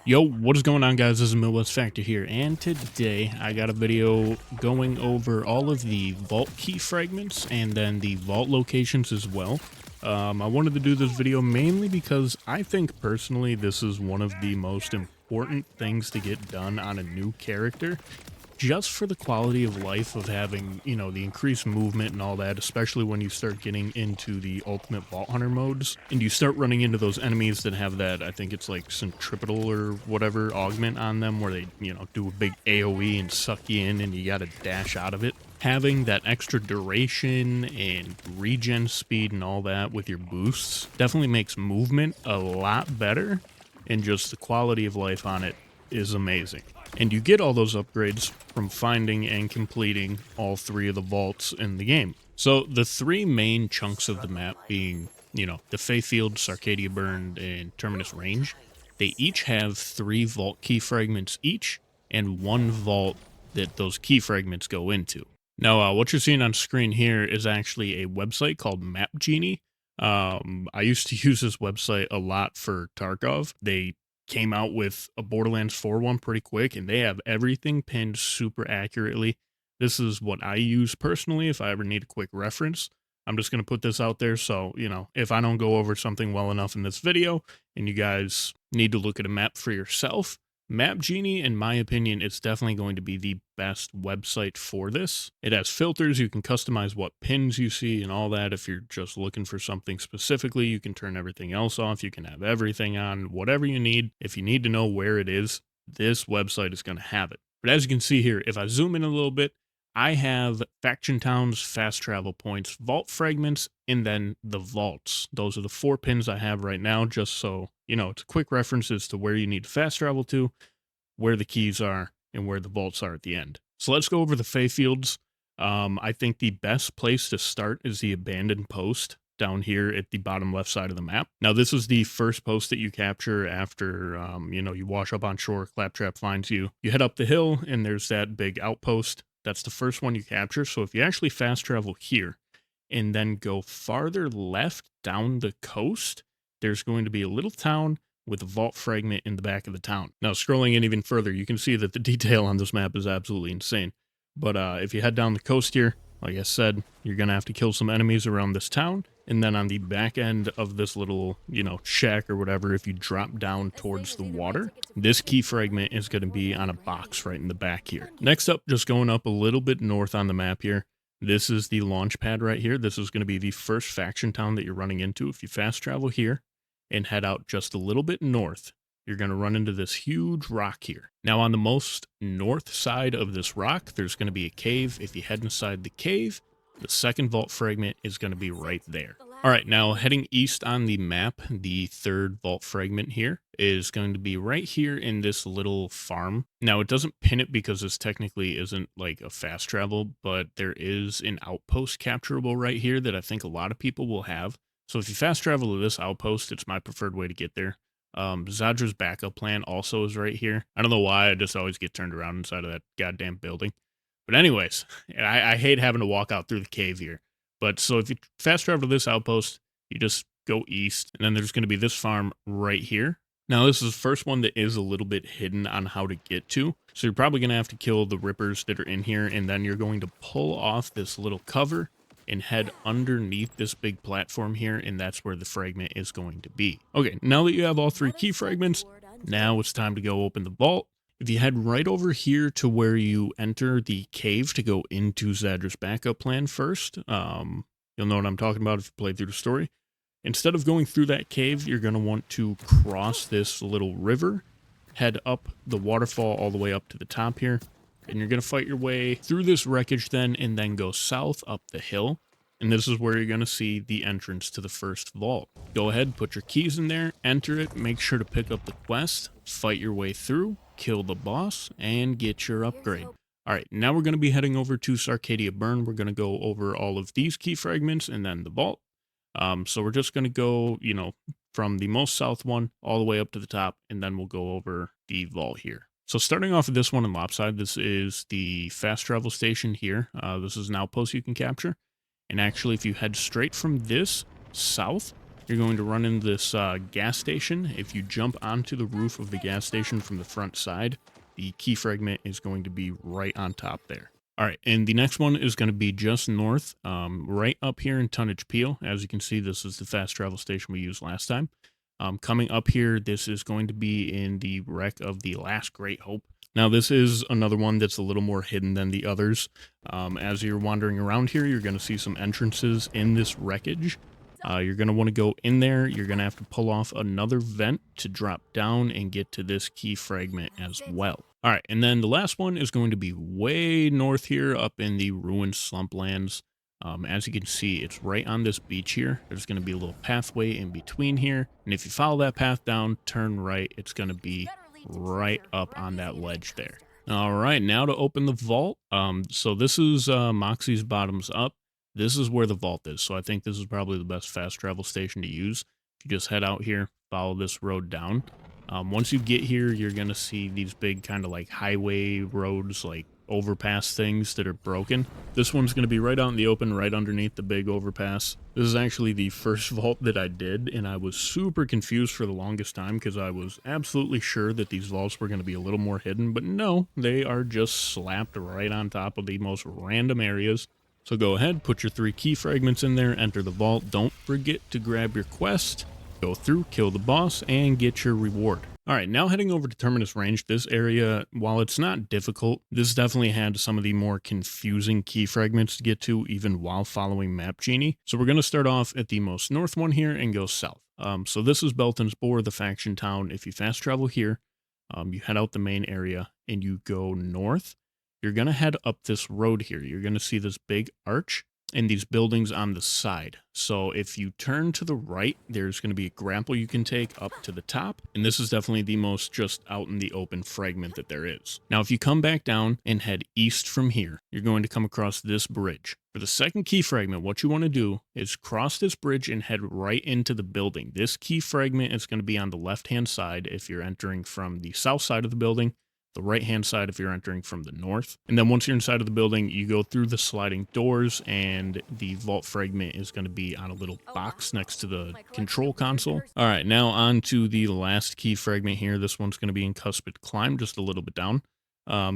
Yo, what is going on, guys? This is Midwest Factor here, and today I got a video going over all of the vault key fragments and then the vault locations as well. I wanted to do this video mainly because I think personally this is one of the most important things to get done on a new character, just for the quality of life of having, the increased movement and all that, especially when you start getting into the ultimate vault hunter modes and you start running into those enemies that have that, I think it's like centripetal or whatever augment on them where they, do a big AoE and suck you in and you gotta dash out of it. Having that extra duration and regen speed and all that with your boosts definitely makes movement a lot better, and just the quality of life on it is amazing. And you get all those upgrades from finding and completing all three of the vaults in the game. So the three main chunks of the map being, the Fadefields, Carcadia Burned, and Terminus Range, they each have 3 vault key fragments each, and 1 vault that those key fragments go into. Now, what you're seeing on screen here is actually a website called Map Genie. I used to use this website a lot for Tarkov. They came out with a Borderlands 4 one pretty quick, and they have everything pinned super accurately. This is what I use personally if I ever need a quick reference. I'm just going to put this out there so, if I don't go over something well enough in this video and you guys need to look at a map for yourself, Map Genie, in my opinion, it's definitely going to be the best website for this. It has filters, you can customize what pins you see and all that. If you're just looking for something specifically, you can turn everything else off, you can have everything on, whatever you need. If you need to know where it is, this website is going to have it. But as you can see here, if I zoom in a little bit, I have faction towns, fast travel points, vault fragments, and then the vaults. Those are the 4 pins I have right now, just so, it's a quick reference as to where you need to fast travel to, where the keys are, and where the vaults are at the end. So let's go over the Fadefields. I think the best place to start is the abandoned post down here at the bottom left side of the map. Now, this is the first post that you capture after, you wash up on shore, Claptrap finds you. You head up the hill, and there's that big outpost. That's the first one you capture. So if you actually fast travel here and then go farther left down the coast, there's going to be a little town with a vault fragment in the back of the town. Now, scrolling in even further, you can see that the detail on this map is absolutely insane. But if you head down the coast here, like I said, you're going to have to kill some enemies around this town. And then on the back end of this little, shack or whatever, if you drop down towards the water, this key fragment is going to be on a box right in the back here. Next up, just going up a little bit north on the map here, this is the launch pad right here. This is going to be the first faction town that you're running into. If you fast travel here and head out just a little bit north, you're going to run into this huge rock here. Now, on the most north side of this rock, there's going to be a cave. If you head inside the cave, the second vault fragment is going to be right there. All right, now heading east on the map, the third vault fragment here is going to be right here in this little farm. Now, it doesn't pin it because this technically isn't like a fast travel, but there is an outpost capturable right here that I think a lot of people will have. So if you fast travel to this outpost, it's my preferred way to get there. Zadra's backup plan also is right here. I don't know why, I just always get turned around inside of that goddamn building. But anyways, I hate having to walk out through the cave here. But so if you fast travel to this outpost, you just go east, and then there's going to be this farm right here. Now, this is the first one that is a little bit hidden on how to get to. So you're probably going to have to kill the rippers that are in here, and then you're going to pull off this little cover and head underneath this big platform here, and that's where the fragment is going to be. Okay, now that you have all 3 key fragments, now it's time to go open the vault. If you head right over here to where you enter the cave to go into Zadra's backup plan first, you'll know what I'm talking about if you played through the story. Instead of going through that cave, you're going to want to cross this little river, head up the waterfall all the way up to the top here, and you're going to fight your way through this wreckage then, and then go south up the hill. And this is where you're going to see the entrance to the first vault. Go ahead, put your keys in there, enter it, make sure to pick up the quest, fight your way through, kill the boss, and get your upgrade. All right, now we're going to be heading over to Carcadia Burn. We're going to go over all of these key fragments and then the vault. So we're just going to go, from the most south one all the way up to the top, and then we'll go over the vault here. So starting off with this one in Lopside, this is the fast travel station here. This is an outpost you can capture. And actually, if you head straight from this south, you're going to run into this gas station. If you jump onto the roof of the gas station from the front side, the key fragment is going to be right on top there. All right, and the next one is going to be just north, right up here in Tonnage Peel. As you can see, this is the fast travel station we used last time. Coming up here, this is going to be in the wreck of the Last Great Hope. Now, this is another one that's a little more hidden than the others. As you're wandering around here, you're going to see some entrances in this wreckage. You're going to want to go in there. You're going to have to pull off another vent to drop down and get to this key fragment as well. All right, and then the last one is going to be way north here up in the ruined slumplands. As you can see, it's right on this beach here. There's going to be a little pathway in between here. And if you follow that path down, turn right, it's going to be right up on that ledge there. All right, now to open the vault. So this is Moxie's bottoms up. This is where the vault is. So I think this is probably the best fast travel station to use. If you just head out here, follow this road down. Once you get here, you're going to see these big kind of like highway roads, like overpass things that are broken. This one's going to be right out in the open, right underneath the big overpass. This is actually the first vault that I did, and I was super confused for the longest time because I was absolutely sure that these vaults were going to be a little more hidden, but no, they are just slapped right on top of the most random areas. So go ahead, put your 3 key fragments in there, enter the vault. Don't forget to grab your quest, go through, kill the boss, and get your reward. All right, now heading over to Terminus Range. This area, while it's not difficult, this definitely had some of the more confusing key fragments to get to, even while following Map Genie. So we're going to start off at the most north one here and go south. So this is Belton's Bore, the faction town. If you fast travel here, you head out the main area and you go north. You're going to head up this road here. You're going to see this big arch and these buildings on the side. So if you turn to the right, there's going to be a grapple you can take up to the top. And this is definitely the most just out in the open fragment that there is. Now, if you come back down and head east from here, you're going to come across this bridge. For the second key fragment, what you want to do is cross this bridge and head right into the building. This key fragment is going to be on the left-hand side if you're entering from the south side of the building, the right-hand side if you're entering from the north. And then once you're inside of the building, you go through the sliding doors, and the vault fragment is going to be on a little box next to the control console. All right, now on to the last key fragment here. This one's going to be in Cuspid Climb, just a little bit down.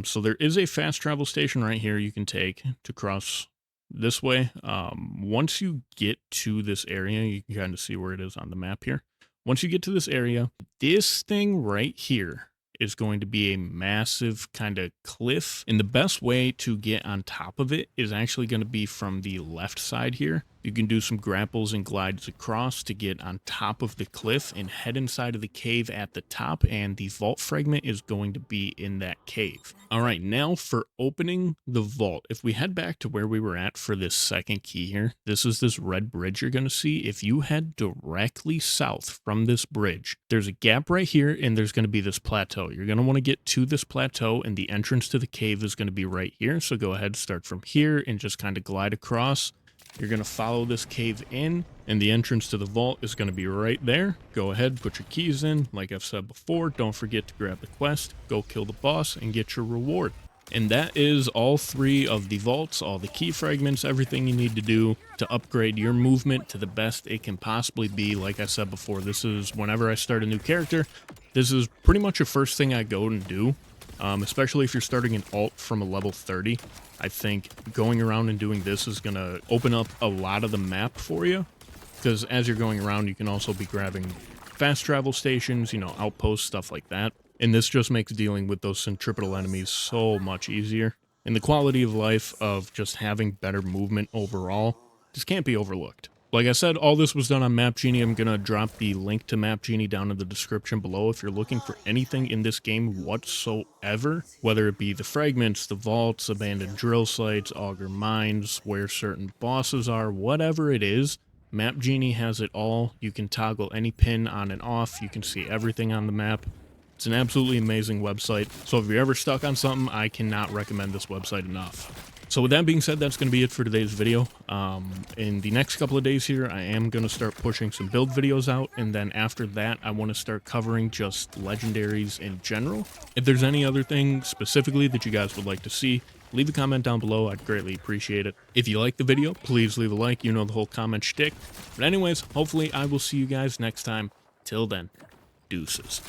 So there is a fast travel station right here you can take to cross this way. Once you get to this area, you can kind of see where it is on the map here. Once you get to this area, this thing right here is going to be a massive kind of cliff, and the best way to get on top of it is actually going to be from the left side here. You can do some grapples and glides across to get on top of the cliff and head inside of the cave at the top, and the vault fragment is going to be in that cave. All right, now for opening the vault, if we head back to where we were at for this second key here, this is this red bridge you're going to see. If you head directly south from this bridge, there's a gap right here, and there's going to be this plateau. You're going to want to get to this plateau, and the entrance to the cave is going to be right here. So go ahead, start from here, and just kind of glide across. You're going to follow this cave in, and the entrance to the vault is going to be right there. Go ahead, put your keys in. Like I've said before, don't forget to grab the quest, go kill the boss, and get your reward. And that is all 3 of the vaults, all the key fragments, everything you need to do to upgrade your movement to the best it can possibly be. Like I said before, this is whenever I start a new character, this is pretty much the first thing I go and do. Especially if you're starting an alt from a level 30. I think going around and doing this is going to open up a lot of the map for you, because as you're going around, you can also be grabbing fast travel stations, you know, outposts, stuff like that. And this just makes dealing with those centripetal enemies so much easier. And the quality of life of just having better movement overall just can't be overlooked. Like I said, all this was done on Map Genie. I'm going to drop the link to Map Genie down in the description below if you're looking for anything in this game whatsoever, whether it be the fragments, the vaults, abandoned drill sites, auger mines, where certain bosses are, whatever it is. Map Genie has it all. You can toggle any pin on and off. You can see everything on the map. It's an absolutely amazing website. So if you're ever stuck on something, I cannot recommend this website enough. So with that being said, that's going to be it for today's video. In the next couple of days here, I am going to start pushing some build videos out, and then after that, I want to start covering just legendaries in general. If there's any other thing specifically that you guys would like to see, leave a comment down below. I'd greatly appreciate it. If you like the video, please leave a like. You know the whole comment shtick. But anyways, hopefully I will see you guys next time. Till then, deuces.